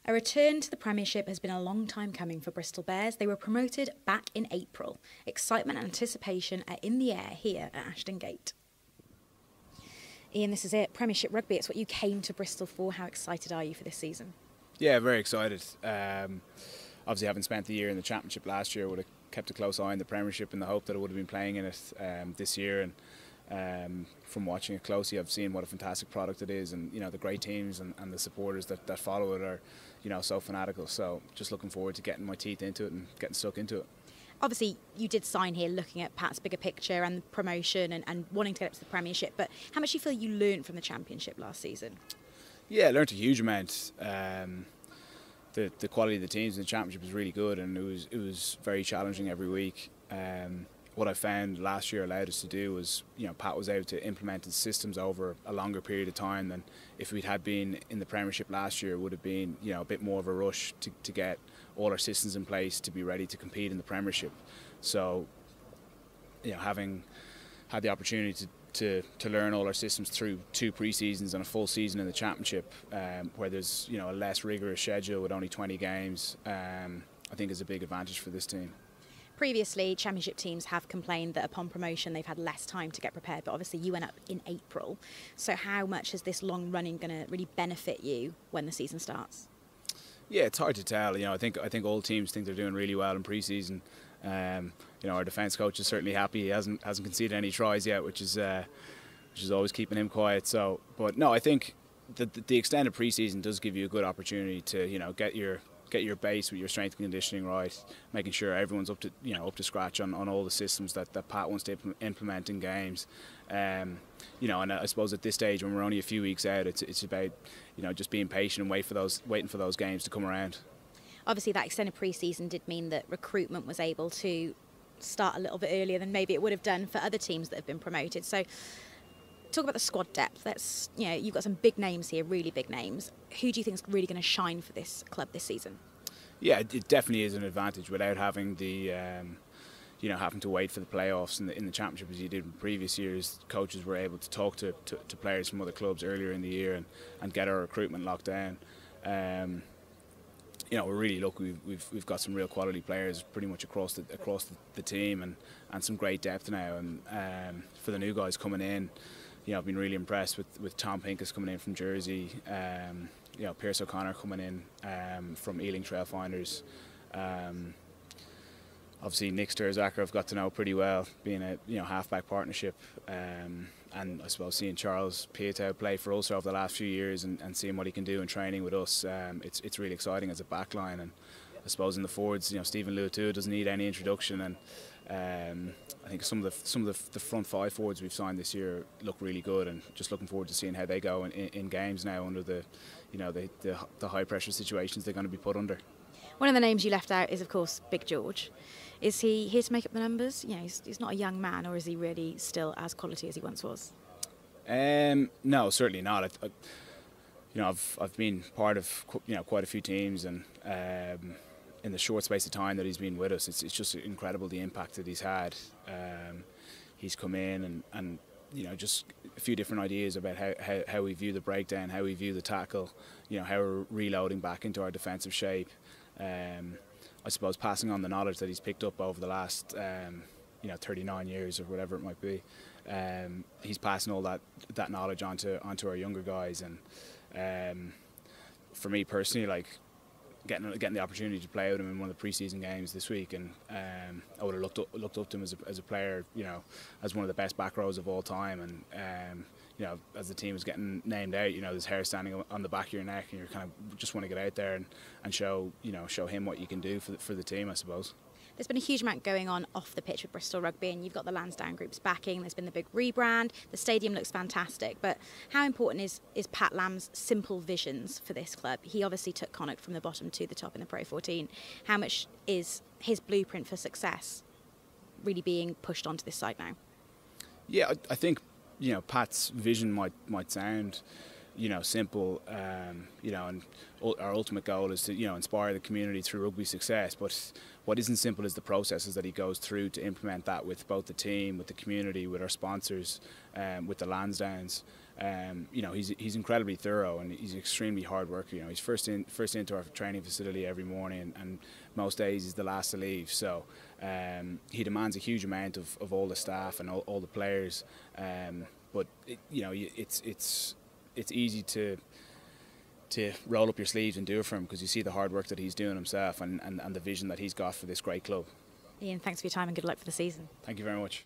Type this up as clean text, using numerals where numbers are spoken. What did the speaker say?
A return to the Premiership has been a long time coming for Bristol Bears. They were promoted back in April. Excitement and anticipation are in the air here at Ashton Gate. Ian, this is it. Premiership rugby, it's what you came to Bristol for. How excited are you for this season? Yeah, very excited. Obviously, having spent the year in the Championship last year, would have kept a close eye on the Premiership in the hope that I would have been playing in it this year. And from watching it closely, I've seen what a fantastic product it is, and the great teams and the supporters that follow it are so fanatical. So just looking forward to getting my teeth into it and getting stuck into it. Obviously, you did sign here looking at Pat's bigger picture and promotion and wanting to get up to the Premiership, but how much do you feel you learned from the Championship last season? Yeah, I learned a huge amount. The quality of the teams in the Championship was really good, and it was very challenging every week. What I found last year allowed us to do was, Pat was able to implement his systems over a longer period of time than if we'd had been in the Premiership last year. It would have been, a bit more of a rush to get all our systems in place to be ready to compete in the Premiership. So, having had the opportunity to learn all our systems through 2 pre-seasons and a full season in the Championship, where there's a less rigorous schedule with only 20 games, I think is a big advantage for this team. Previously, Championship teams have complained that upon promotion they've had less time to get prepared, but obviously you went up in April. So how much is this long running going to really benefit you when the season starts? Yeah, it's hard to tell. I think all teams think they're doing really well in pre-season. Our defence coach is certainly happy. He hasn't conceded any tries yet, which is always keeping him quiet. So, but no, I think the extended pre-season does give you a good opportunity to get your base with your strength and conditioning right, making sure everyone's up to scratch on all the systems that Pat wants to implement in games. And I suppose at this stage, when we're only a few weeks out, it's about just being patient and waiting for those games to come around. Obviously, that extended pre-season did mean that recruitment was able to start a little bit earlier than maybe it would have done for other teams that have been promoted. So, talk about the squad depth. You've got some big names here, really big names. Who do you think is really going to shine for this club this season? Yeah, it definitely is an advantage without having the, having to wait for the playoffs in the Championship as you did in previous years. Coaches were able to talk to players from other clubs earlier in the year and get our recruitment locked down. We're really lucky. We've got some real quality players pretty much across the team and some great depth now. And for the new guys coming in, I've been really impressed with Tom Pincus coming in from Jersey. Pierce O'Connor coming in from Ealing Trailfinders. Obviously Nick Sturzacker I've got to know pretty well, being a halfback partnership, and I suppose seeing Charles Pietow play for Ulster over the last few years and seeing what he can do in training with us, it's really exciting as a backline. And I suppose in the forwards, Stephen Luatua doesn't need any introduction, and I think some of the front 5 forwards we've signed this year look really good, and just looking forward to seeing how they go in games now under the high pressure situations they're going to be put under. One of the names you left out is, of course, Big George. Is he here to make up the numbers? He's not a young man, or is he really still as quality as he once was? No, certainly not. I've been part of quite a few teams, and in the short space of time that he's been with us, it's just incredible the impact that he's had. He's come in and just a few different ideas about how we view the breakdown, how we view the tackle, how we're reloading back into our defensive shape. I suppose passing on the knowledge that he's picked up over the last 39 years or whatever it might be. He's passing all that knowledge onto our younger guys, and for me personally, getting the opportunity to play with him in one of the pre-season games this week, and I would have looked up to him as a player, as one of the best back rows of all time, and as the team was getting named out, there's hair standing on the back of your neck, and you kind of just want to get out there and show him what you can do for the team, I suppose. There's been a huge amount going on off the pitch with Bristol Rugby, and you've got the Lansdowne Group's backing. There's been the big rebrand. The stadium looks fantastic. But how important is Pat Lamb's simple visions for this club? He obviously took Connacht from the bottom to the top in the Pro 14. How much is his blueprint for success really being pushed onto this side now? Yeah, I think Pat's vision might sound simple, and our ultimate goal is to inspire the community through rugby success. But what isn't simple is the processes that he goes through to implement that with both the team, with the community, with our sponsors, with the Lansdownes. You know, he's incredibly thorough and he's extremely hard worker. You know, he's first into our training facility every morning, and most days he's the last to leave. So he demands a huge amount of all the staff and all the players. But you know, it's easy to roll up your sleeves and do it for him, because you see the hard work that he's doing himself and the vision that he's got for this great club. Ian, thanks for your time and good luck for the season. Thank you very much.